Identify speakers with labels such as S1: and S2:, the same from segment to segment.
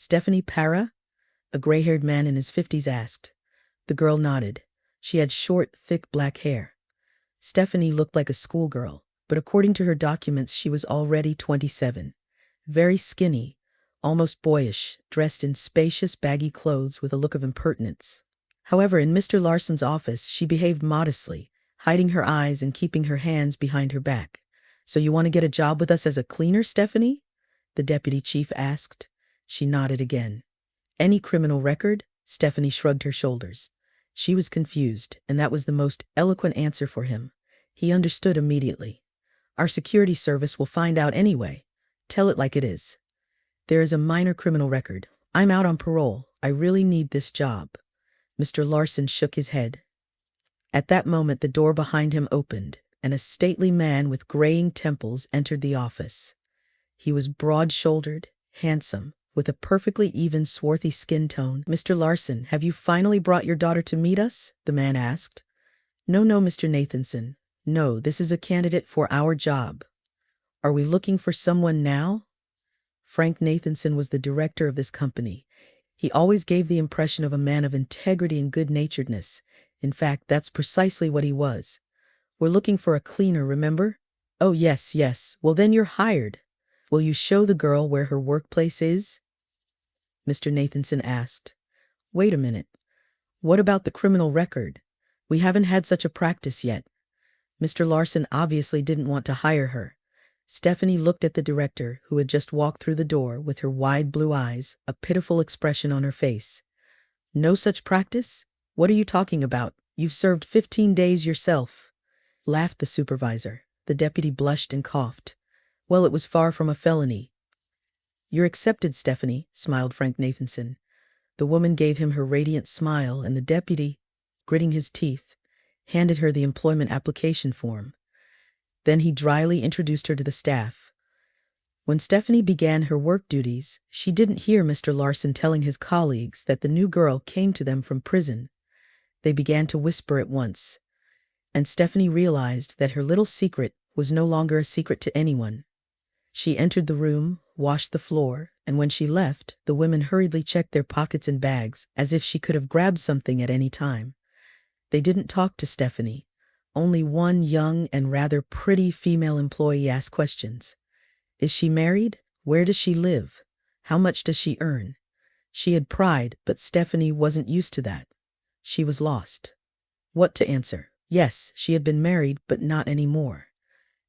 S1: Stephanie Parra? A gray-haired man in his 50s asked. The girl nodded. She had short, thick black hair. Stephanie looked like a schoolgirl, but according to her documents she was already 27. Very skinny, almost boyish, dressed in spacious, baggy clothes with a look of impertinence. However, in Mr. Larson's office she behaved modestly, hiding her eyes and keeping her hands behind her back. "So you want to get a job with us as a cleaner, Stephanie?" the deputy chief asked. She nodded again. "Any criminal record?" Stephanie shrugged her shoulders. She was confused, and that was the most eloquent answer for him. He understood immediately. "Our security service will find out anyway. Tell it like it is." "There is a minor criminal record. I'm out on parole. I really need this job." Mr. Larson shook his head. At that moment the door behind him opened, and a stately man with graying temples entered the office. He was broad-shouldered, handsome, with a perfectly even swarthy skin tone. "Mr. Larson, have you finally brought your daughter to meet us?" the man asked. No, Mr. Nathanson. No, this is a candidate for our job." "Are we looking for someone now?" Frank Nathanson was the director of this company. He always gave the impression of a man of integrity and good-naturedness. In fact, that's precisely what he was. "We're looking for a cleaner, remember?" "Oh, yes. Well, then you're hired. Will you show the girl where her workplace is?" Mr. Nathanson asked. "Wait a minute. What about the criminal record? We haven't had such a practice yet." Mr. Larson obviously didn't want to hire her. Stephanie looked at the director, who had just walked through the door with her wide blue eyes, a pitiful expression on her face. "No such practice? What are you talking about? You've served 15 days yourself," laughed the supervisor. The deputy blushed and coughed. "Well, it was far from a felony." "You're accepted, Stephanie," smiled Frank Nathanson. The woman gave him her radiant smile, and the deputy, gritting his teeth, handed her the employment application form. Then he dryly introduced her to the staff. When Stephanie began her work duties, she didn't hear Mr. Larson telling his colleagues that the new girl came to them from prison. They began to whisper at once, and Stephanie realized that her little secret was no longer a secret to anyone. She entered the room, washed the floor, and when she left, the women hurriedly checked their pockets and bags, as if she could have grabbed something at any time. They didn't talk to Stephanie. Only one young and rather pretty female employee asked questions. Is she married? Where does she live? How much does she earn? She had pried, but Stephanie wasn't used to that. She was lost. What to answer? Yes, she had been married, but not anymore.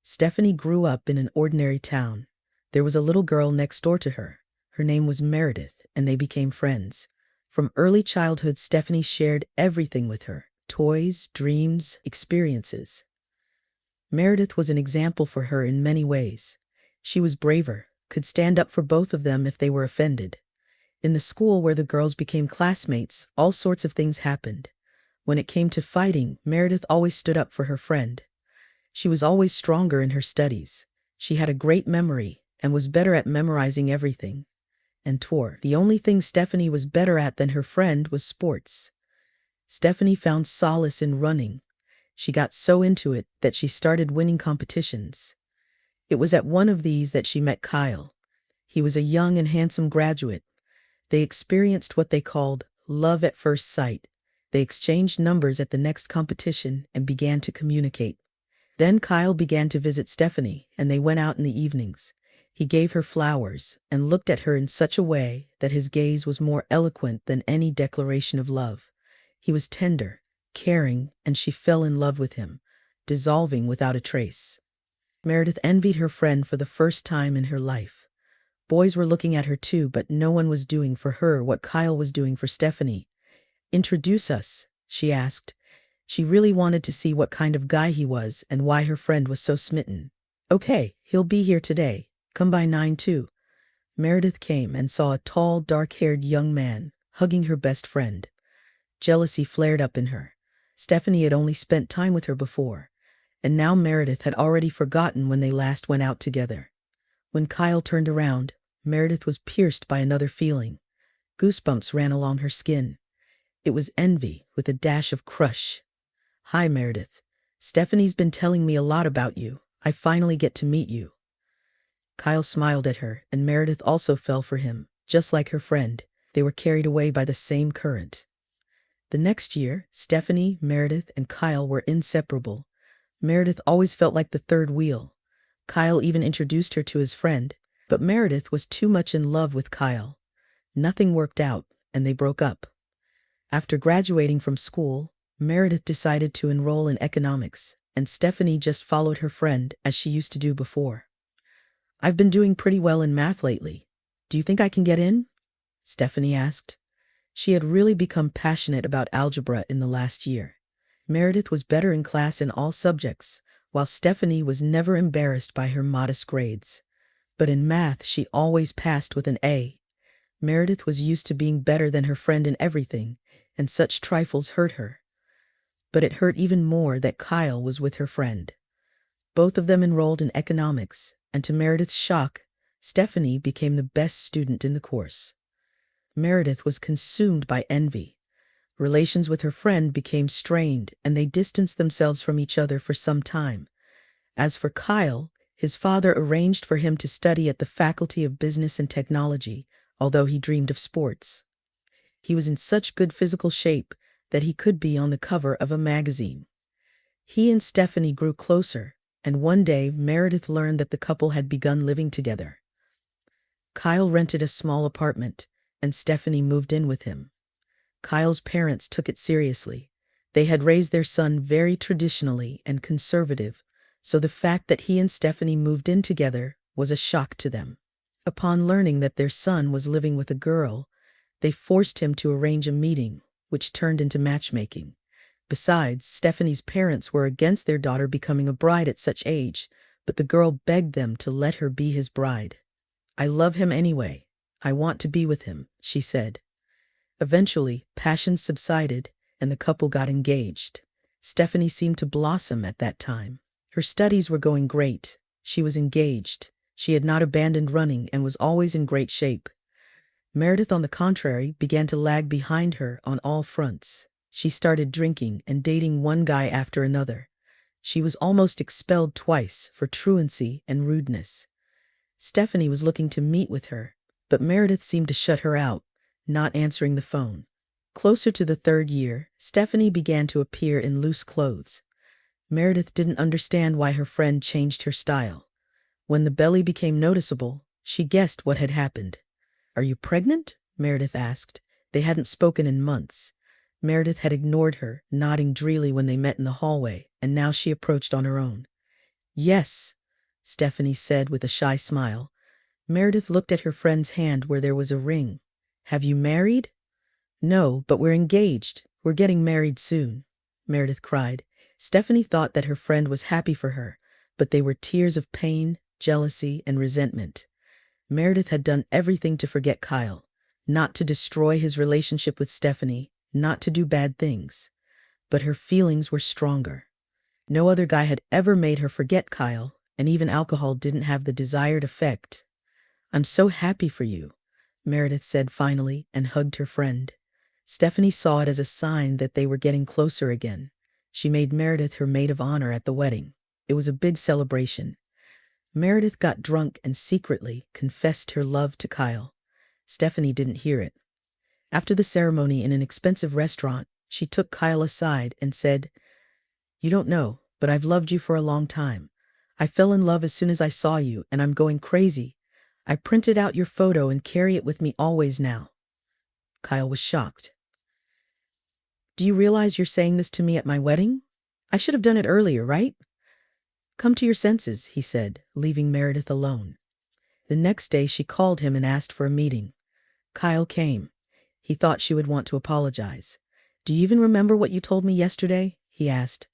S1: Stephanie grew up in an ordinary town. There was a little girl next door to her. Her name was Meredith, and they became friends. From early childhood, Stephanie shared everything with her. Toys, dreams, experiences. Meredith was an example for her in many ways. She was braver, could stand up for both of them if they were offended. In the school where the girls became classmates, all sorts of things happened. When it came to fighting, Meredith always stood up for her friend. She was always stronger in her studies. She had a great memory and was better at memorizing everything. And the only thing Stephanie was better at than her friend was sports. Stephanie found solace in running. She got so into it that she started winning competitions. It was at one of these that she met Kyle. He was a young and handsome graduate. They experienced what they called love at first sight. They exchanged numbers at the next competition and began to communicate. Then Kyle began to visit Stephanie, and they went out in the evenings. He gave her flowers and looked at her in such a way that his gaze was more eloquent than any declaration of love. He was tender, caring, and she fell in love with him, dissolving without a trace. Meredith envied her friend for the first time in her life. Boys were looking at her too, but no one was doing for her what Kyle was doing for Stephanie. "Introduce us," she asked. She really wanted to see what kind of guy he was and why her friend was so smitten. "Okay, he'll be here today. Come by 9 too." Meredith came and saw a tall, dark-haired young man hugging her best friend. Jealousy flared up in her. Stephanie had only spent time with her before, and now Meredith had already forgotten when they last went out together. When Kyle turned around, Meredith was pierced by another feeling. Goosebumps ran along her skin. It was envy with a dash of crush. "Hi, Meredith. Stephanie's been telling me a lot about you. I finally get to meet you." Kyle smiled at her, and Meredith also fell for him. Just like her friend, they were carried away by the same current. The next year, Stephanie, Meredith, and Kyle were inseparable. Meredith always felt like the third wheel. Kyle even introduced her to his friend, but Meredith was too much in love with Kyle. Nothing worked out, and they broke up. After graduating from school, Meredith decided to enroll in economics, and Stephanie just followed her friend as she used to do before. "I've been doing pretty well in math lately. Do you think I can get in?" Stephanie asked. She had really become passionate about algebra in the last year. Meredith was better in class in all subjects, while Stephanie was never embarrassed by her modest grades. But in math, she always passed with an A. Meredith was used to being better than her friend in everything, and such trifles hurt her. But it hurt even more that Kyle was with her friend. Both of them enrolled in economics, and to Meredith's shock, Stephanie became the best student in the course. Meredith was consumed by envy. Relations with her friend became strained, and they distanced themselves from each other for some time. As for Kyle, his father arranged for him to study at the Faculty of Business and Technology, although he dreamed of sports. He was in such good physical shape that he could be on the cover of a magazine. He and Stephanie grew closer, and one day Meredith learned that the couple had begun living together. Kyle rented a small apartment, and Stephanie moved in with him. Kyle's parents took it seriously. They had raised their son very traditionally and conservative, so the fact that he and Stephanie moved in together was a shock to them. Upon learning that their son was living with a girl, they forced him to arrange a meeting, which turned into matchmaking. Besides, Stephanie's parents were against their daughter becoming a bride at such age, but the girl begged them to let her be his bride. "I love him anyway. I want to be with him," she said. Eventually, passion subsided, and the couple got engaged. Stephanie seemed to blossom at that time. Her studies were going great. She was engaged. She had not abandoned running and was always in great shape. Meredith, on the contrary, began to lag behind her on all fronts. She started drinking and dating one guy after another. She was almost expelled twice for truancy and rudeness. Stephanie was looking to meet with her, but Meredith seemed to shut her out, not answering the phone. Closer to the third year, Stephanie began to appear in loose clothes. Meredith didn't understand why her friend changed her style. When the belly became noticeable, she guessed what had happened. "Are you pregnant?" Meredith asked. They hadn't spoken in months. Meredith had ignored her, nodding drearily when they met in the hallway, and now she approached on her own. "Yes," Stephanie said with a shy smile. Meredith looked at her friend's hand where there was a ring. "Have you married?" "No, but we're engaged. We're getting married soon," Meredith cried. Stephanie thought that her friend was happy for her, but they were tears of pain, jealousy, and resentment. Meredith had done everything to forget Kyle, not to destroy his relationship with Stephanie, not to do bad things. But her feelings were stronger. No other guy had ever made her forget Kyle, and even alcohol didn't have the desired effect. "I'm so happy for you," Meredith said finally and hugged her friend. Stephanie saw it as a sign that they were getting closer again. She made Meredith her maid of honor at the wedding. It was a big celebration. Meredith got drunk and secretly confessed her love to Kyle. Stephanie didn't hear it. After the ceremony in an expensive restaurant, she took Kyle aside and said, "You don't know, but I've loved you for a long time. I fell in love as soon as I saw you, and I'm going crazy. I printed out your photo and carry it with me always now." Kyle was shocked. "Do you realize you're saying this to me at my wedding? I should have done it earlier, right?" "Come to your senses," he said, leaving Meredith alone. The next day she called him and asked for a meeting. Kyle came. He thought she would want to apologize. "Do you even remember what you told me yesterday?" he asked.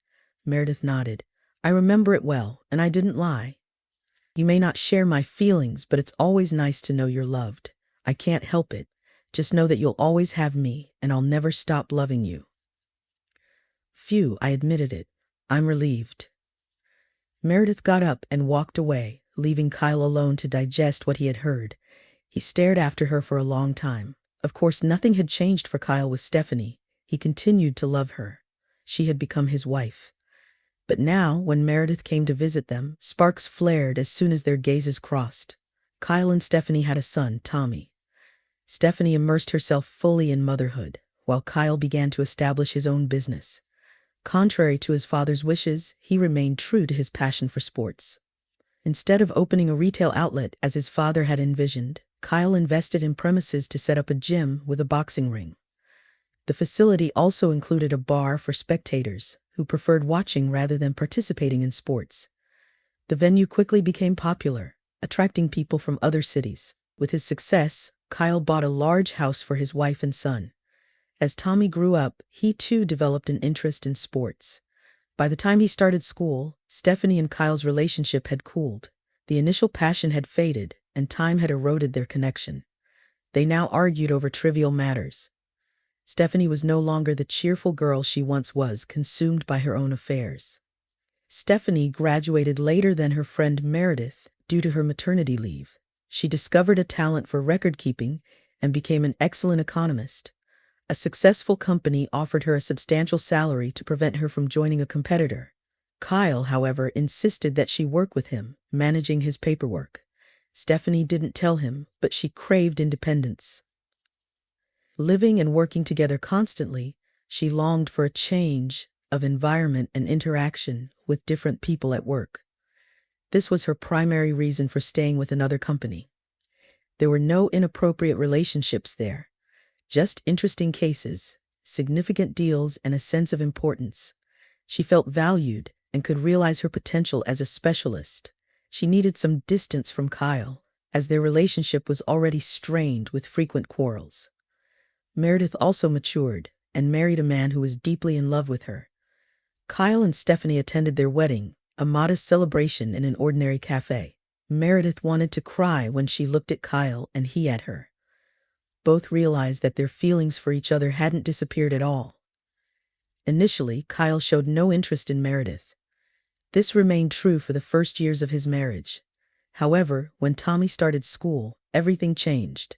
S1: Meredith nodded. "I remember it well, and I didn't lie. You may not share my feelings, but it's always nice to know you're loved. I can't help it. Just know that you'll always have me, and I'll never stop loving you." "Phew," I admitted it. "I'm relieved." Meredith got up and walked away, leaving Kyle alone to digest what he had heard. He stared after her for a long time. Of course, nothing had changed for Kyle with Stephanie. He continued to love her. She had become his wife. But now, when Meredith came to visit them, sparks flared as soon as their gazes crossed. Kyle and Stephanie had a son, Tommy. Stephanie immersed herself fully in motherhood, while Kyle began to establish his own business. Contrary to his father's wishes, he remained true to his passion for sports. Instead of opening a retail outlet as his father had envisioned, Kyle invested in premises to set up a gym with a boxing ring. The facility also included a bar for spectators who preferred watching rather than participating in sports. The venue quickly became popular, attracting people from other cities. With his success, Kyle bought a large house for his wife and son. As Tommy grew up, he too developed an interest in sports. By the time he started school, Stephanie and Kyle's relationship had cooled. The initial passion had faded, and time had eroded their connection. They now argued over trivial matters. Stephanie was no longer the cheerful girl she once was, consumed by her own affairs. Stephanie graduated later than her friend Meredith due to her maternity leave. She discovered a talent for record-keeping and became an excellent economist. A successful company offered her a substantial salary to prevent her from joining a competitor. Kyle, however, insisted that she work with him, managing his paperwork. Stephanie didn't tell him, but she craved independence. Living and working together constantly, she longed for a change of environment and interaction with different people at work. This was her primary reason for staying with another company. There were no inappropriate relationships there, just interesting cases, significant deals, and a sense of importance. She felt valued and could realize her potential as a specialist. She needed some distance from Kyle, as their relationship was already strained with frequent quarrels. Meredith also matured and married a man who was deeply in love with her. Kyle and Stephanie attended their wedding, a modest celebration in an ordinary cafe. Meredith wanted to cry when she looked at Kyle and he at her. Both realized that their feelings for each other hadn't disappeared at all. Initially, Kyle showed no interest in Meredith. This remained true for the first years of his marriage. However, when Tommy started school, everything changed.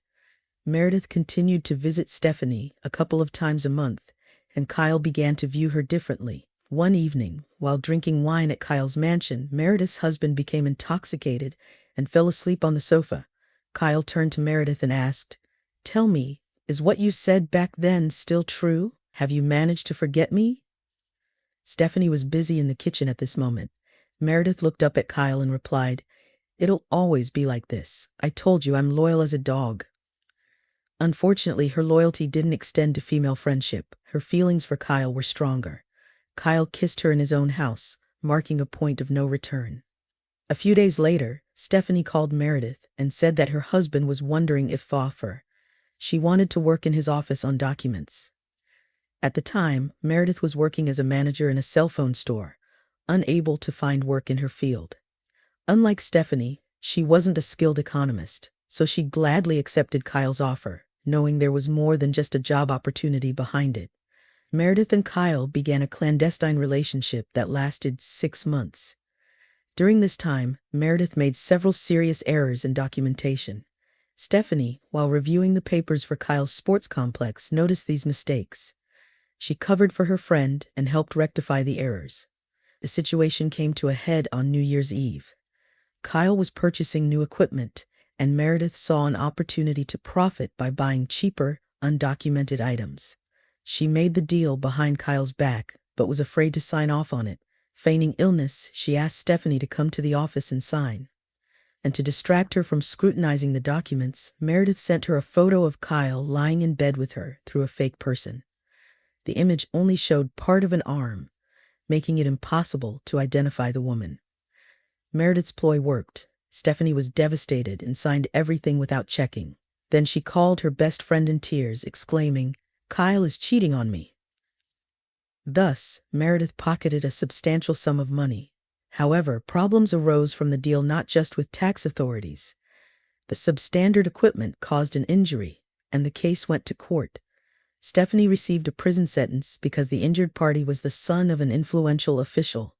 S1: Meredith continued to visit Stephanie a couple of times a month, and Kyle began to view her differently. One evening, while drinking wine at Kyle's mansion, Meredith's husband became intoxicated and fell asleep on the sofa. Kyle turned to Meredith and asked, "Tell me, is what you said back then still true? Have you managed to forget me?" Stephanie was busy in the kitchen at this moment. Meredith looked up at Kyle and replied, "It'll always be like this. I told you I'm loyal as a dog." Unfortunately, her loyalty didn't extend to female friendship. Her feelings for Kyle were stronger. Kyle kissed her in his own house, marking a point of no return. A few days later, Stephanie called Meredith and said that her husband was wondering if she wanted to work in his office on documents. At the time, Meredith was working as a manager in a cell phone store, unable to find work in her field. Unlike Stephanie, she wasn't a skilled economist, so she gladly accepted Kyle's offer, knowing there was more than just a job opportunity behind it. Meredith and Kyle began a clandestine relationship that lasted 6 months. During this time, Meredith made several serious errors in documentation. Stephanie, while reviewing the papers for Kyle's sports complex, noticed these mistakes. She covered for her friend and helped rectify the errors. The situation came to a head on New Year's Eve. Kyle was purchasing new equipment, and Meredith saw an opportunity to profit by buying cheaper, undocumented items. She made the deal behind Kyle's back, but was afraid to sign off on it. Feigning illness, she asked Stephanie to come to the office and sign. And to distract her from scrutinizing the documents, Meredith sent her a photo of Kyle lying in bed with her through a fake person. The image only showed part of an arm, making it impossible to identify the woman. Meredith's ploy worked. Stephanie was devastated and signed everything without checking. Then she called her best friend in tears, exclaiming, "Kyle is cheating on me." Thus, Meredith pocketed a substantial sum of money. However, problems arose from the deal not just with tax authorities. The substandard equipment caused an injury, and the case went to court. Stephanie received a prison sentence because the injured party was the son of an influential official.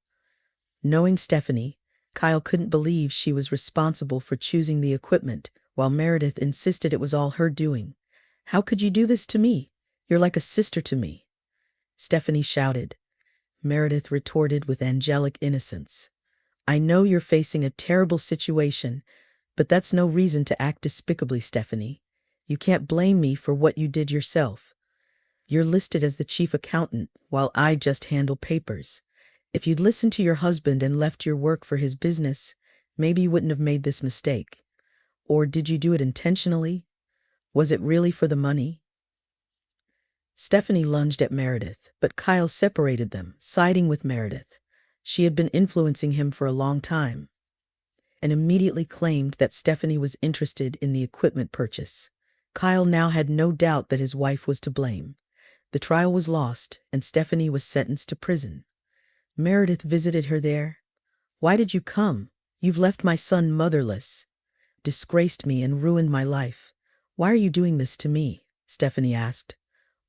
S1: Knowing Stephanie, Kyle couldn't believe she was responsible for choosing the equipment, while Meredith insisted it was all her doing. "How could you do this to me? You're like a sister to me," Stephanie shouted. Meredith retorted with angelic innocence. "I know you're facing a terrible situation, but that's no reason to act despicably, Stephanie. You can't blame me for what you did yourself. You're listed as the chief accountant, while I just handle papers. If you'd listened to your husband and left your work for his business, maybe you wouldn't have made this mistake. Or did you do it intentionally? Was it really for the money? Stephanie lunged at Meredith, but Kyle separated them, siding with Meredith. She had been influencing him for a long time, and immediately claimed that Stephanie was interested in the equipment purchase. Kyle now had no doubt that his wife was to blame. The trial was lost, and Stephanie was sentenced to prison. Meredith visited her there. "Why did you come? You've left my son motherless, disgraced me and ruined my life. Why are you doing this to me?" Stephanie asked.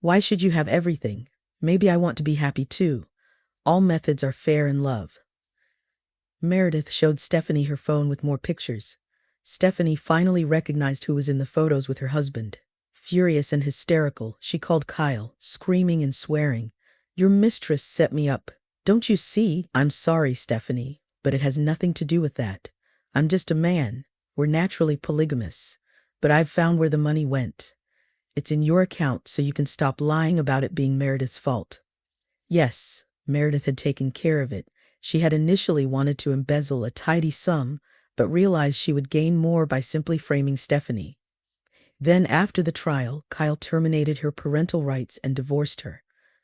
S1: "Why should you have everything? Maybe I want to be happy too. All methods are fair in love." Meredith showed Stephanie her phone with more pictures. Stephanie finally recognized who was in the photos with her husband. Furious and hysterical, she called Kyle, screaming and swearing. "Your mistress set me up. Don't you see?" "I'm sorry, Stephanie, but it has nothing to do with that. I'm just a man. We're naturally polygamous. But I've found where the money went. It's in your account, so you can stop lying about it being Meredith's fault." Yes, Meredith had taken care of it. She had initially wanted to embezzle a tidy sum, but realized she would gain more by simply framing Stephanie. Then, after the trial, Kyle terminated her parental rights and divorced her.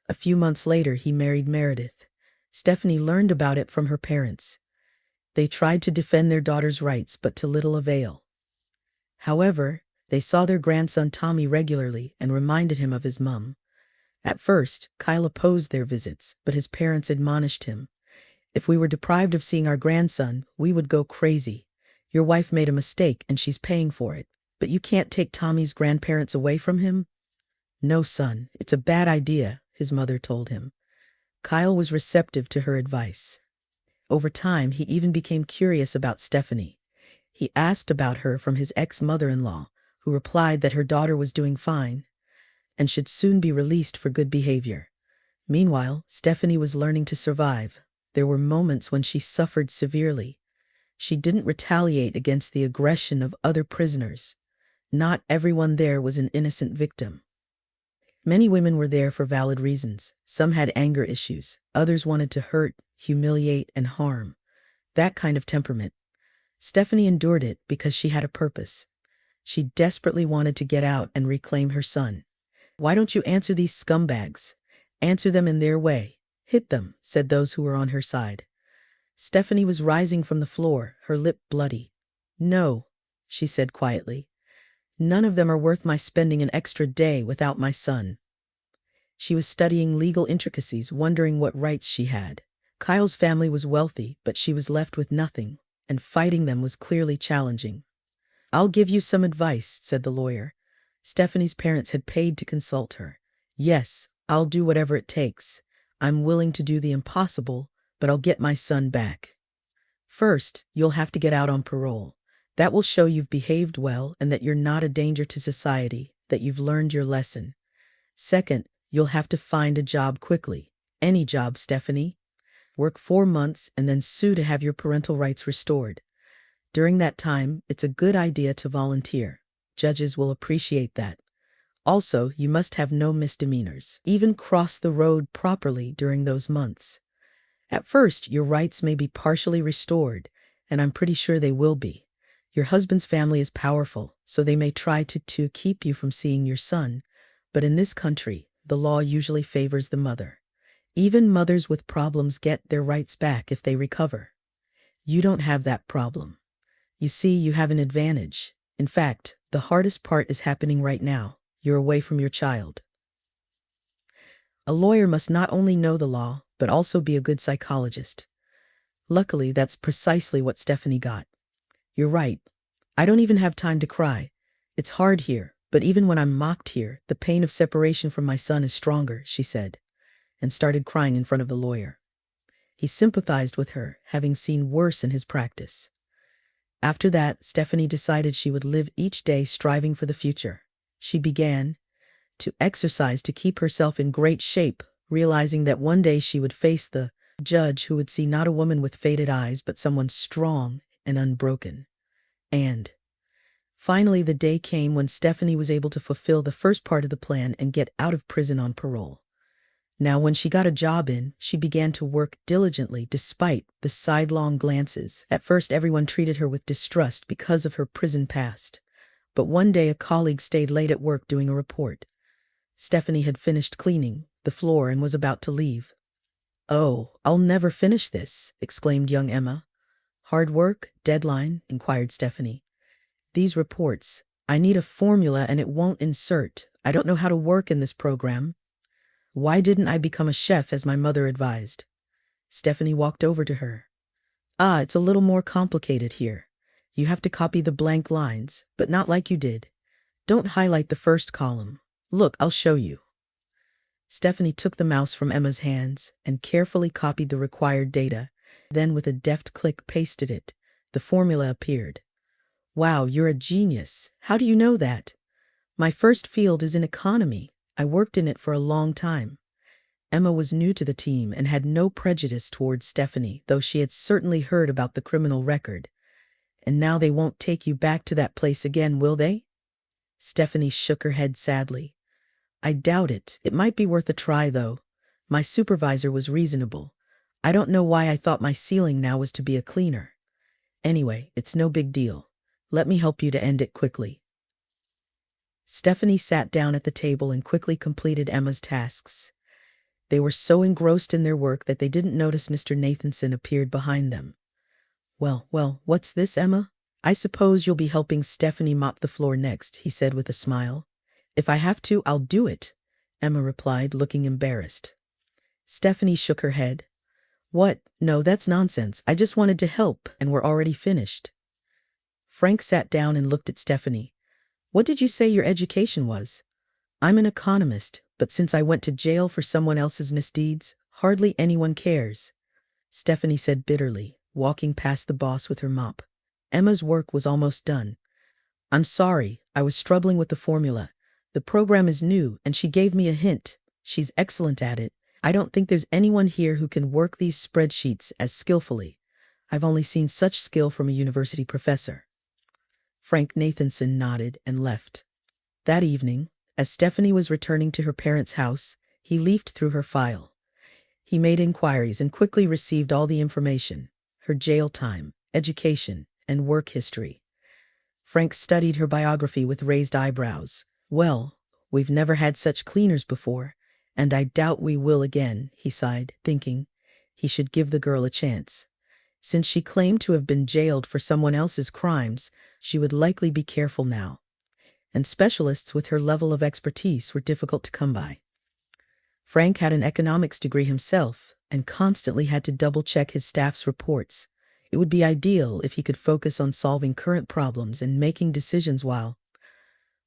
S1: A few months later, he married Meredith. Stephanie learned about it from her parents. They tried to defend their daughter's rights, but to little avail. However, they saw their grandson Tommy regularly and reminded him of his mum. At first, Kyle opposed their visits, but his parents admonished him. "If we were deprived of seeing our grandson, we would go crazy. Your wife made a mistake and she's paying for it. But you can't take Tommy's grandparents away from him?" "No, son, it's a bad idea," his mother told him. Kyle was receptive to her advice. Over time, he even became curious about Stephanie. He asked about her from his ex-mother-in-law, who replied that her daughter was doing fine and should soon be released for good behavior. Meanwhile, Stephanie was learning to survive. There were moments when she suffered severely. She didn't retaliate against the aggression of other prisoners. Not everyone there was an innocent victim. Many women were there for valid reasons. Some had anger issues. Others wanted to hurt, humiliate, and harm. That kind of temperament. Stephanie endured it because she had a purpose. She desperately wanted to get out and reclaim her son. "Why don't you answer these scumbags? Answer them in their way. Hit them," said those who were on her side. Stephanie was rising from the floor, her lip bloody. "No," she said quietly. "None of them are worth my spending an extra day without my son." She was studying legal intricacies, wondering what rights she had. Kyle's family was wealthy, but she was left with nothing, and fighting them was clearly challenging. "I'll give you some advice," said the lawyer. Stephanie's parents had paid to consult her. "Yes, I'll do whatever it takes. I'm willing to do the impossible, but I'll get my son back. First, you'll have to get out on parole. That will show you've behaved well and that you're not a danger to society, that you've learned your lesson. Second, you'll have to find a job quickly. Any job, Stephanie. Work 4 months and then sue to have your parental rights restored. During that time, it's a good idea to volunteer. Judges will appreciate that. Also, you must have no misdemeanors. Even cross the road properly during those months. At first, your rights may be partially restored, and I'm pretty sure they will be. Your husband's family is powerful, so they may try to keep you from seeing your son, but in this country, the law usually favors the mother. Even mothers with problems get their rights back if they recover. You don't have that problem. You see, you have an advantage. In fact, the hardest part is happening right now. You're away from your child. A lawyer must not only know the law, but also be a good psychologist. Luckily, that's precisely what Stephanie got. "You're right. I don't even have time to cry. It's hard here, but even when I'm mocked here, the pain of separation from my son is stronger," she said, and started crying in front of the lawyer. He sympathized with her, having seen worse in his practice. After that, Stephanie decided she would live each day striving for the future. She began to exercise to keep herself in great shape, realizing that one day she would face the judge who would see not a woman with faded eyes but someone strong and unbroken. And Finally, the day came when Stephanie was able to fulfill the first part of the plan and get out of prison on parole. Now, when she got a job in, she began to work diligently despite the sidelong glances. At first, everyone treated her with distrust because of her prison past. But one day, a colleague stayed late at work doing a report. Stephanie had finished cleaning the floor and was about to leave. "Oh, I'll never finish this," exclaimed young Emma. "Hard work? Deadline?" inquired Stephanie. "These reports, I need a formula and it won't insert. I don't know how to work in this program. Why didn't I become a chef as my mother advised?" Stephanie walked over to her. It's a little more complicated here. You have to copy the blank lines, but not like you did. Don't highlight the first column. Look, I'll show you." Stephanie took the mouse from Emma's hands and carefully copied the required data, then with a deft click pasted it. The formula appeared. "Wow, you're a genius. How do you know that?" "My first field is in economy. I worked in it for a long time." Emma was new to the team and had no prejudice towards Stephanie, though she had certainly heard about the criminal record. "And now they won't take you back to that place again, will they?" Stephanie shook her head sadly. "I doubt it. It might be worth a try, though. My supervisor was reasonable. I don't know why I thought my ceiling now was to be a cleaner. Anyway, it's no big deal. Let me help you to end it quickly." Stephanie sat down at the table and quickly completed Emma's tasks. They were so engrossed in their work that they didn't notice Mr. Nathanson appeared behind them. Well, what's this, Emma? I suppose you'll be helping Stephanie mop the floor next," he said with a smile. "If I have to, I'll do it," Emma replied, looking embarrassed. Stephanie shook her head. "What? No, that's nonsense. I just wanted to help, and we're already finished." Frank sat down and looked at Stephanie. "What did you say your education was?" "I'm an economist, but since I went to jail for someone else's misdeeds, hardly anyone cares," Stephanie said bitterly, walking past the boss with her mop. Emma's work was almost done. "I'm sorry, I was struggling with the formula. The program is new, and she gave me a hint. She's excellent at it. I don't think there's anyone here who can work these spreadsheets as skillfully. I've only seen such skill from a university professor." Frank Nathanson nodded and left. That evening, as Stephanie was returning to her parents' house, he leafed through her file. He made inquiries and quickly received all the information: her jail time, education, and work history. Frank studied her biography with raised eyebrows. "Well, we've never had such cleaners before, and I doubt we will again," he sighed, thinking he should give the girl a chance. Since she claimed to have been jailed for someone else's crimes, she would likely be careful now. And specialists with her level of expertise were difficult to come by. Frank had an economics degree himself and constantly had to double-check his staff's reports. It would be ideal if he could focus on solving current problems and making decisions while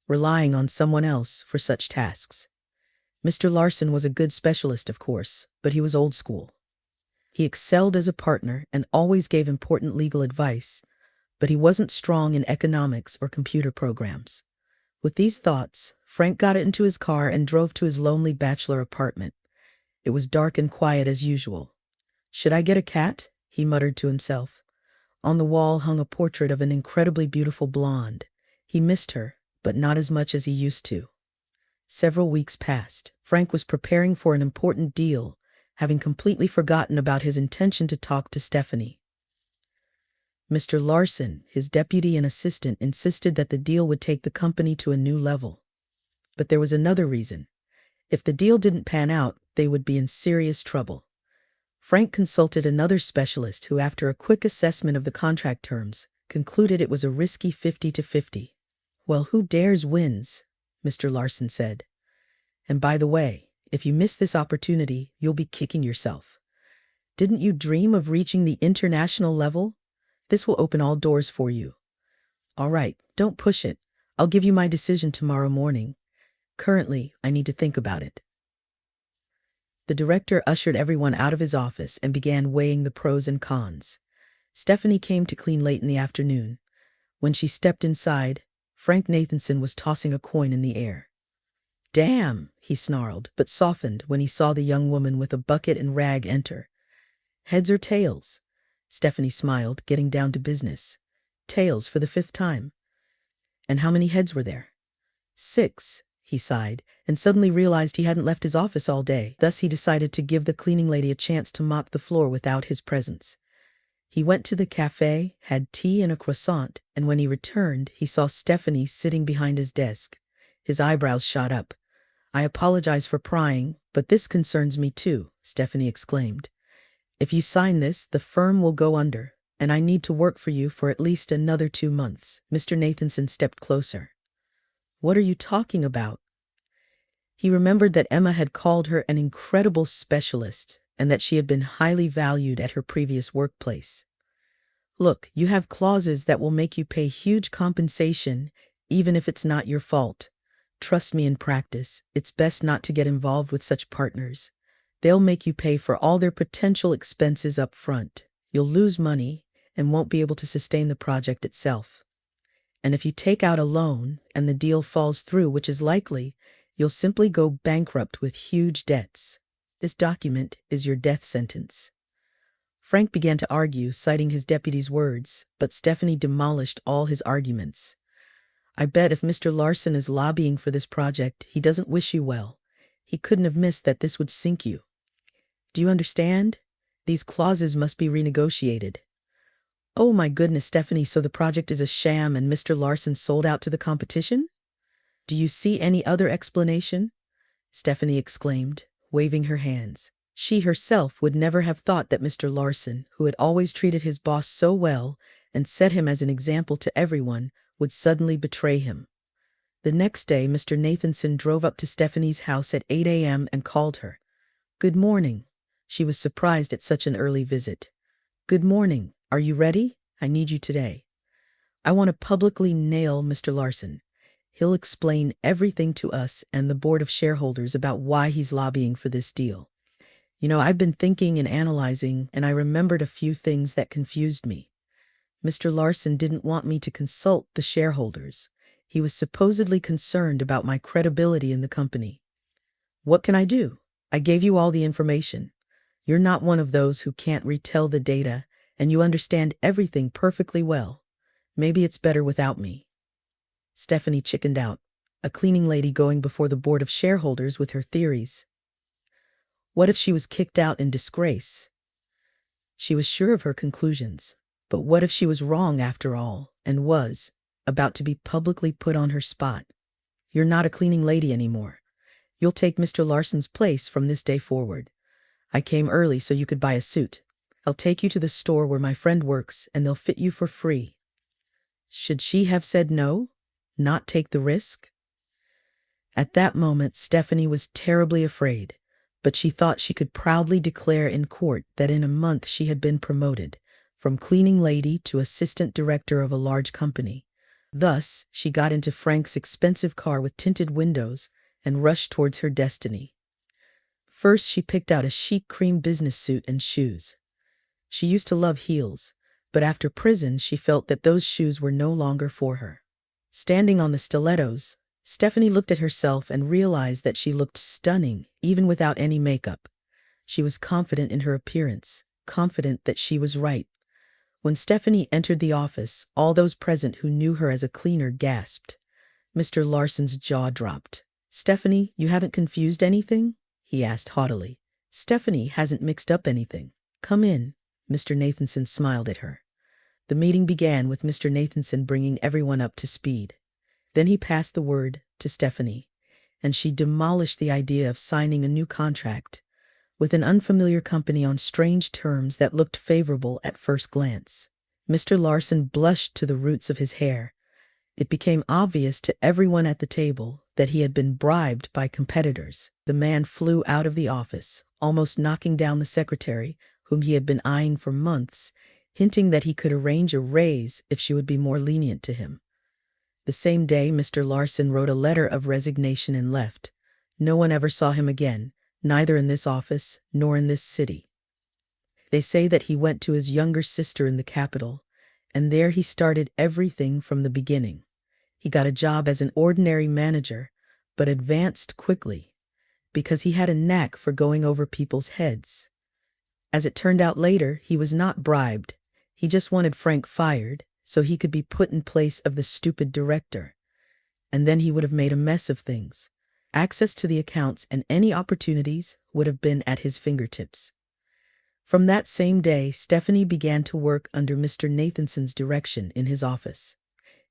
S1: relying on someone else for such tasks. Mr. Larson was a good specialist, of course, but he was old school. He excelled as a partner and always gave important legal advice, but he wasn't strong in economics or computer programs. With these thoughts, Frank got into his car and drove to his lonely bachelor apartment. It was dark and quiet as usual. "Should I get a cat?" he muttered to himself. On the wall hung a portrait of an incredibly beautiful blonde. He missed her, but not as much as he used to. Several weeks passed. Frank was preparing for an important deal, having completely forgotten about his intention to talk to Stephanie. Mr. Larson, his deputy and assistant, insisted that the deal would take the company to a new level. But there was another reason. If the deal didn't pan out, they would be in serious trouble. Frank consulted another specialist who, after a quick assessment of the contract terms, concluded it was a risky 50-50. "Well, who dares wins," Mr. Larson said. "And by the way, if you miss this opportunity, you'll be kicking yourself. Didn't you dream of reaching the international level? This will open all doors for you. All right, don't push it. I'll give you my decision tomorrow morning. Currently, I need to think about it." The director ushered everyone out of his office and began weighing the pros and cons. Stephanie came to clean late in the afternoon. When she stepped inside, Frank Nathanson was tossing a coin in the air. "Damn," he snarled, but softened when he saw the young woman with a bucket and rag enter. "Heads or tails?" Stephanie smiled, getting down to business. "Tails for the 5th time." And how many heads were there? 6, he sighed, and suddenly realized he hadn't left his office all day. Thus he decided to give the cleaning lady a chance to mop the floor without his presence. He went to the cafe, had tea and a croissant, and when he returned, he saw Stephanie sitting behind his desk. His eyebrows shot up. "I apologize for prying, but this concerns me too," Stephanie exclaimed. "If you sign this, the firm will go under, and I need to work for you for at least another 2 months." Mr. Nathanson stepped closer. "What are you talking about?" He remembered that Emma had called her an incredible specialist and that she had been highly valued at her previous workplace. "Look, you have clauses that will make you pay huge compensation even if it's not your fault. Trust me, in practice, it's best not to get involved with such partners. They'll make you pay for all their potential expenses up front. You'll lose money and won't be able to sustain the project itself. And if you take out a loan and the deal falls through, which is likely, you'll simply go bankrupt with huge debts. This document is your death sentence." Frank began to argue, citing his deputy's words, but Stephanie demolished all his arguments. "I bet if Mr. Larson is lobbying for this project, he doesn't wish you well. He couldn't have missed that this would sink you. Do you understand? These clauses must be renegotiated." "Oh my goodness, Stephanie, so the project is a sham and Mr. Larson sold out to the competition? Do you see any other explanation?" Stephanie exclaimed, waving her hands. She herself would never have thought that Mr. Larson, who had always treated his boss so well and set him as an example to everyone, would suddenly betray him. The next day, Mr. Nathanson drove up to Stephanie's house at 8 a.m. and called her. "Good morning." She was surprised at such an early visit. "Good morning. Are you ready? I need you today. I want to publicly nail Mr. Larson. He'll explain everything to us and the board of shareholders about why he's lobbying for this deal. You know, I've been thinking and analyzing, and I remembered a few things that confused me. Mr. Larson didn't want me to consult the shareholders. He was supposedly concerned about my credibility in the company. What can I do? I gave you all the information. You're not one of those who can't retell the data, and you understand everything perfectly well. Maybe it's better without me." Stephanie chickened out, a cleaning lady going before the board of shareholders with her theories. What if she was kicked out in disgrace? She was sure of her conclusions, but what if she was wrong after all, and was about to be publicly put on her spot? "You're not a cleaning lady anymore. You'll take Mr. Larson's place from this day forward. I came early so you could buy a suit. I'll take you to the store where my friend works, and they'll fit you for free." Should she have said no? Not take the risk? At that moment, Stephanie was terribly afraid, but she thought she could proudly declare in court that in a month she had been promoted from cleaning lady to assistant director of a large company. Thus, she got into Frank's expensive car with tinted windows and rushed towards her destiny. First, she picked out a chic cream business suit and shoes. She used to love heels, but after prison she felt that those shoes were no longer for her. Standing on the stilettos, Stephanie looked at herself and realized that she looked stunning, even without any makeup. She was confident in her appearance, confident that she was right. When Stephanie entered the office, all those present who knew her as a cleaner gasped. Mr. Larson's jaw dropped. "Stephanie, you haven't confused anything?" he asked haughtily. "Stephanie hasn't mixed up anything. Come in." Mr. Nathanson smiled at her. The meeting began with Mr. Nathanson bringing everyone up to speed. Then he passed the word to Stephanie, and she demolished the idea of signing a new contract with an unfamiliar company on strange terms that looked favorable at first glance. Mr. Larson blushed to the roots of his hair. It became obvious to everyone at the table that he had been bribed by competitors. The man flew out of the office, almost knocking down the secretary, whom he had been eyeing for months, hinting that he could arrange a raise if she would be more lenient to him. The same day, Mr. Larson wrote a letter of resignation and left. No one ever saw him again, neither in this office nor in this city. They say that he went to his younger sister in the capital, and there he started everything from the beginning. He got a job as an ordinary manager, but advanced quickly, because he had a knack for going over people's heads. As it turned out later, he was not bribed. He just wanted Frank fired, so he could be put in place of the stupid director. and then he would have made a mess of things. Access to the accounts and any opportunities would have been at his fingertips. From that same day, Stephanie began to work under Mr. Nathanson's direction in his office.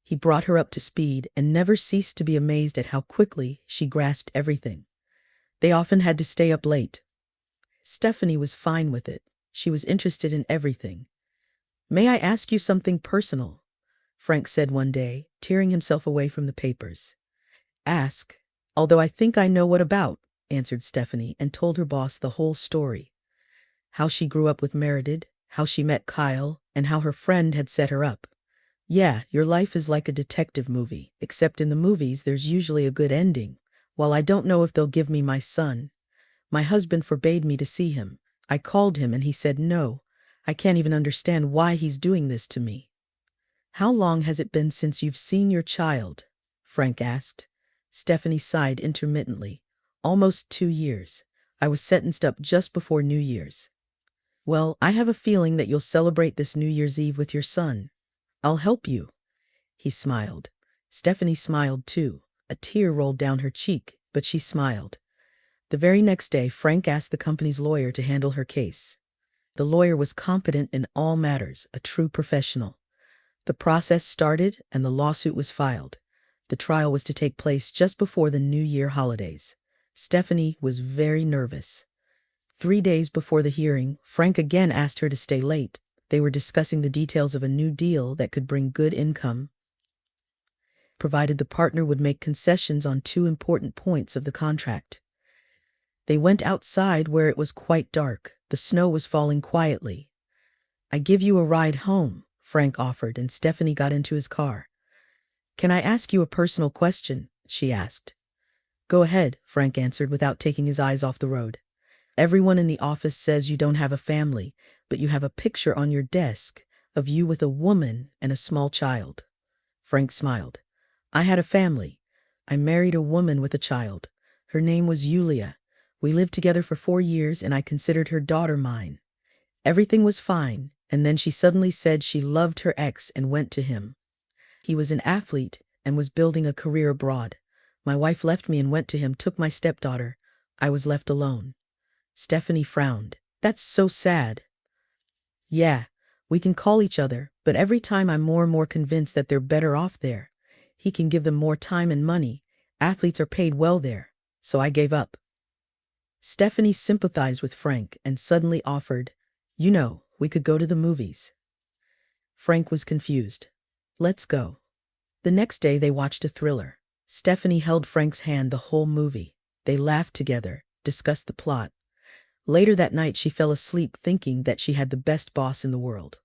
S1: He brought her up to speed and never ceased to be amazed at how quickly she grasped everything. They often had to stay up late. Stephanie was fine with it. She was interested in everything. "May I ask you something personal?" Frank said one day, tearing himself away from the papers. "Ask, although I think I know what about," answered Stephanie and told her boss the whole story. How she grew up with Meredith, how she met Kyle, and how her friend had set her up. "Yeah, your life is like a detective movie, except in the movies there's usually a good ending. Well, I don't know if they'll give me my son. My husband forbade me to see him. I called him and he said no. I can't even understand why he's doing this to me." "How long has it been since you've seen your child?" Frank asked. Stephanie sighed intermittently. "Almost 2 years. I was sentenced up just before New Year's." "Well, I have a feeling that you'll celebrate this New Year's Eve with your son. I'll help you." He smiled. Stephanie smiled too. A tear rolled down her cheek, but she smiled. The very next day, Frank asked the company's lawyer to handle her case. The lawyer was competent in all matters, a true professional. The process started and the lawsuit was filed. The trial was to take place just before the New Year holidays. Stephanie was very nervous. 3 days before the hearing, Frank again asked her to stay late. They were discussing the details of a new deal that could bring good income, provided the partner would make concessions on 2 important points of the contract. They went outside where it was quite dark. The snow was falling quietly. "I give you a ride home," Frank offered, and Stephanie got into his car. "Can I ask you a personal question?" she asked. "Go ahead," Frank answered without taking his eyes off the road. "Everyone in the office says you don't have a family, but you have a picture on your desk of you with a woman and a small child." Frank smiled. "I had a family. I married a woman with a child. Her name was Yulia. We lived together for 4 years and I considered her daughter mine. Everything was fine, and then she suddenly said she loved her ex and went to him. He was an athlete and was building a career abroad. My wife left me and went to him, took my stepdaughter. I was left alone." Stephanie frowned. "That's so sad." "Yeah, we can call each other, but every time I'm more and more convinced that they're better off there. He can give them more time and money. Athletes are paid well there. So I gave up." Stephanie sympathized with Frank and suddenly offered, "You know, we could go to the movies." Frank was confused. "Let's go." The next day they watched a thriller. Stephanie held Frank's hand the whole movie. They laughed together, discussed the plot. Later that night she fell asleep thinking that she had the best boss in the world,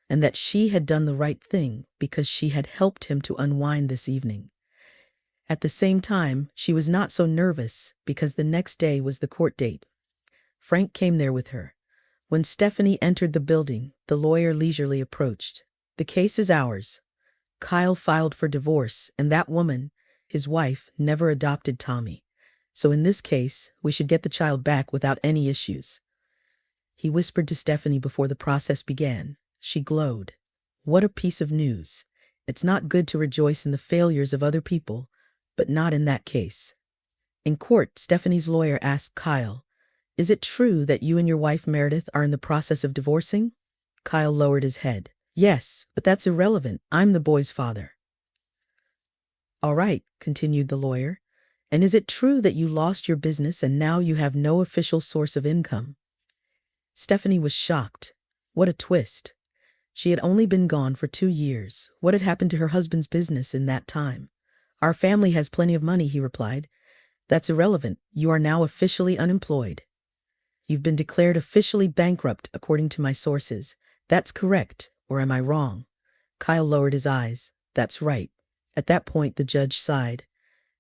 S1: and that she had done the right thing because she had helped him to unwind this evening. At the same time, she was not so nervous because the next day was the court date. Frank came there with her. When Stephanie entered the building, the lawyer leisurely approached. "The case is ours. Kyle filed for divorce, and that woman, his wife, never adopted Tommy. So in this case, we should get the child back without any issues." He whispered to Stephanie before the process began. She glowed. What a piece of news. It's not good to rejoice in the failures of other people, but not in that case. In court, Stephanie's lawyer asked Kyle, "Is it true that you and your wife Meredith are in the process of divorcing?" Kyle lowered his head. "Yes, but that's irrelevant. I'm the boy's father." "All right," continued the lawyer. "And is it true that you lost your business and now you have no official source of income?" Stephanie was shocked. What a twist. She had only been gone for 2 years. What had happened to her husband's business in that time? "Our family has plenty of money," he replied. "That's irrelevant. You are now officially unemployed." "You've been declared officially bankrupt according to my sources. That's correct, or am I wrong?" Kyle lowered his eyes. "That's right." At that point the judge sighed.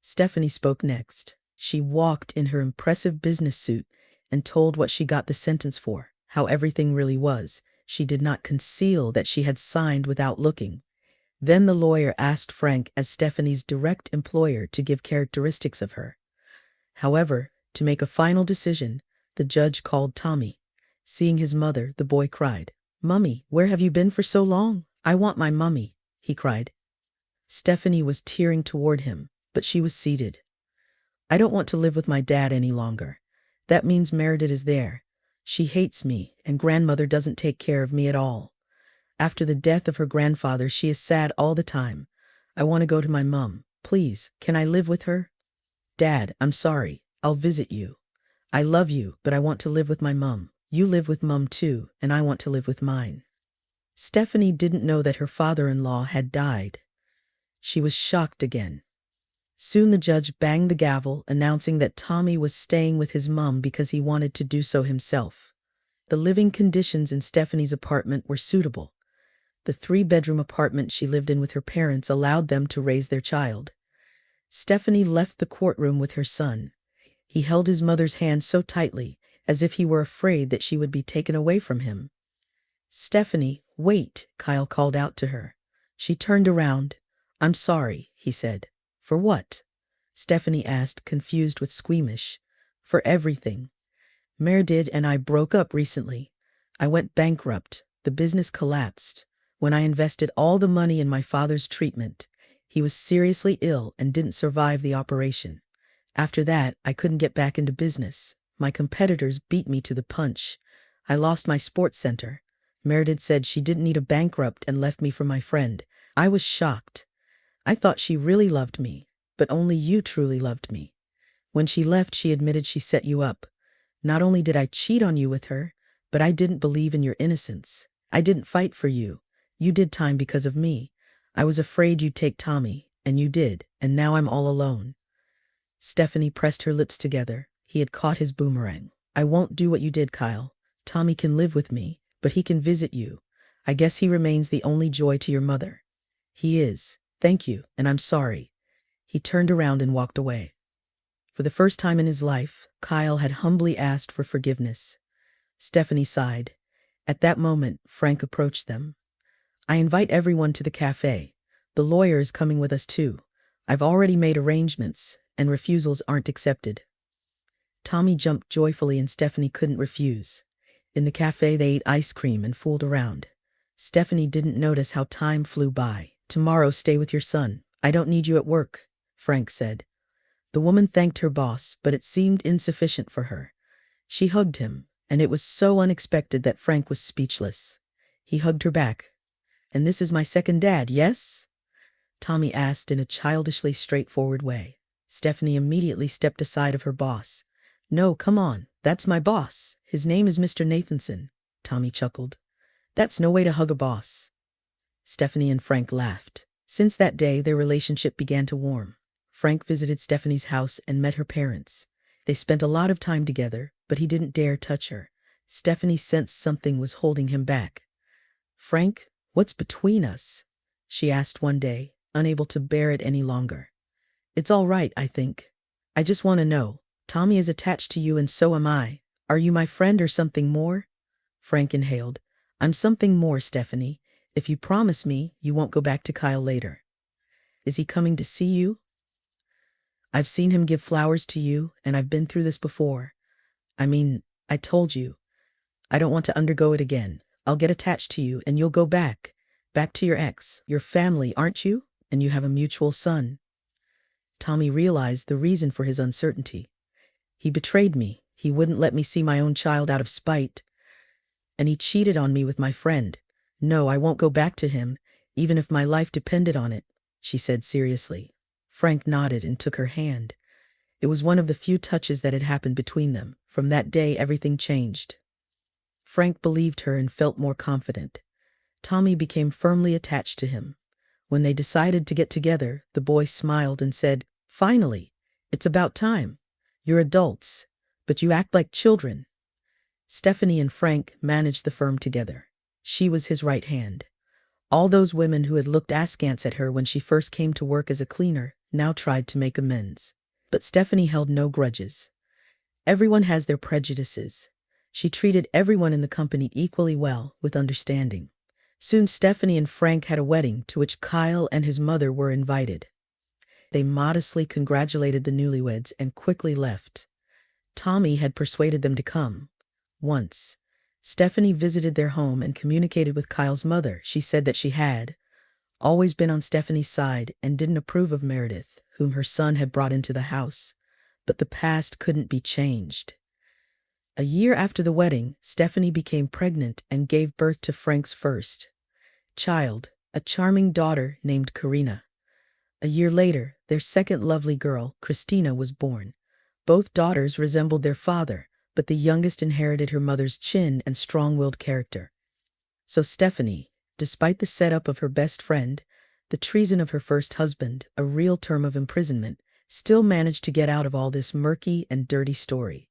S1: Stephanie spoke next. She walked in her impressive business suit and told what she got the sentence for, how everything really was. She did not conceal that she had signed without looking. Then the lawyer asked Frank, as Stephanie's direct employer, to give characteristics of her. However, to make a final decision, the judge called Tommy. Seeing his mother, the boy cried, "Mummy, where have you been for so long? I want my mummy," he cried. Stephanie was tearing toward him. but she was seated. I don't want to live with my dad any longer. That means Meredith is there. She hates me, and grandmother doesn't take care of me at all. After the death of her grandfather, she is sad all the time. I want to go to my mum. Please, can I live with her? Dad, I'm sorry. I'll visit you. I love you, but I want to live with my mum. You live with mum too, and I want to live with mine. Stephanie didn't know that her father-in-law had died. She was shocked again. Soon the judge banged the gavel, announcing that Tommy was staying with his mum because he wanted to do so himself. The living conditions in Stephanie's apartment were suitable. The 3-bedroom apartment she lived in with her parents allowed them to raise their child. Stephanie left the courtroom with her son. He held his mother's hand so tightly, as if he were afraid that she would be taken away from him. Stephanie, wait, Kyle called out to her. She turned around. I'm sorry, he said. For what? Stephanie asked, confused with squeamish. For everything. Meredith and I broke up recently. I went bankrupt. The business collapsed. When I invested all the money in my father's treatment, he was seriously ill and didn't survive the operation. After that, I couldn't get back into business. My competitors beat me to the punch. I lost my sports center. Meredith said she didn't need a bankrupt and left me for my friend. I was shocked. I thought she really loved me, but only you truly loved me. When she left, she admitted she set you up. Not only did I cheat on you with her, but I didn't believe in your innocence. I didn't fight for you. You did time because of me. I was afraid you'd take Tommy, and you did, and now I'm all alone. Stephanie pressed her lips together. He had caught his boomerang. I won't do what you did, Kyle. Tommy can live with me, but he can visit you. I guess he remains the only joy to your mother. He is. Thank you, and I'm sorry. He turned around and walked away. For the first time in his life, Kyle had humbly asked for forgiveness. Stephanie sighed. At that moment, Frank approached them. I invite everyone to the cafe. The lawyer is coming with us too. I've already made arrangements, and refusals aren't accepted. Tommy jumped joyfully and Stephanie couldn't refuse. In the cafe they ate ice cream and fooled around. Stephanie didn't notice how time flew by. Tomorrow stay with your son. I don't need you at work, Frank said. The woman thanked her boss, but it seemed insufficient for her. She hugged him, and it was so unexpected that Frank was speechless. He hugged her back. And this is my second dad, yes? Tommy asked in a childishly straightforward way. Stephanie immediately stepped aside of her boss. No, come on, that's my boss. His name is Mr. Nathanson, Tommy chuckled. That's no way to hug a boss. Stephanie and Frank laughed. Since that day, their relationship began to warm. Frank visited Stephanie's house and met her parents. They spent a lot of time together, but he didn't dare touch her. Stephanie sensed something was holding him back. Frank, what's between us? She asked one day, unable to bear it any longer. It's all right, I think. I just want to know. Tommy is attached to you and so am I. Are you my friend or something more? Frank inhaled. I'm something more, Stephanie. If you promise me, you won't go back to Kyle later. Is he coming to see you? I've seen him give flowers to you, and I've been through this before. I told you. I don't want to undergo it again. I'll get attached to you, and you'll go back to your ex, your family, aren't you? And you have a mutual son. Tommy realized the reason for his uncertainty. He betrayed me. He wouldn't let me see my own child out of spite. And he cheated on me with my friend. No, I won't go back to him, even if my life depended on it, she said seriously. Frank nodded and took her hand. It was one of the few touches that had happened between them. From that day, everything changed. Frank believed her and felt more confident. Tommy became firmly attached to him. When they decided to get together, the boy smiled and said, Finally, it's about time. You're adults, but you act like children. Stephanie and Frank managed the firm together. She was his right hand. All those women who had looked askance at her when she first came to work as a cleaner now tried to make amends. But Stephanie held no grudges. Everyone has their prejudices. She treated everyone in the company equally well, with understanding. Soon Stephanie and Frank had a wedding to which Kyle and his mother were invited. They modestly congratulated the newlyweds and quickly left. Tommy had persuaded them to come. Once, Stephanie visited their home and communicated with Kyle's mother. She said that she had always been on Stephanie's side and didn't approve of Meredith, whom her son had brought into the house, but the past couldn't be changed. A year after the wedding, Stephanie became pregnant and gave birth to Frank's first child, a charming daughter named Karina. A year later, their second lovely girl, Christina, was born. Both daughters resembled their father, but the youngest inherited her mother's chin and strong-willed character. So Stephanie, despite the setup of her best friend, the treason of her first husband, a real term of imprisonment, still managed to get out of all this murky and dirty story.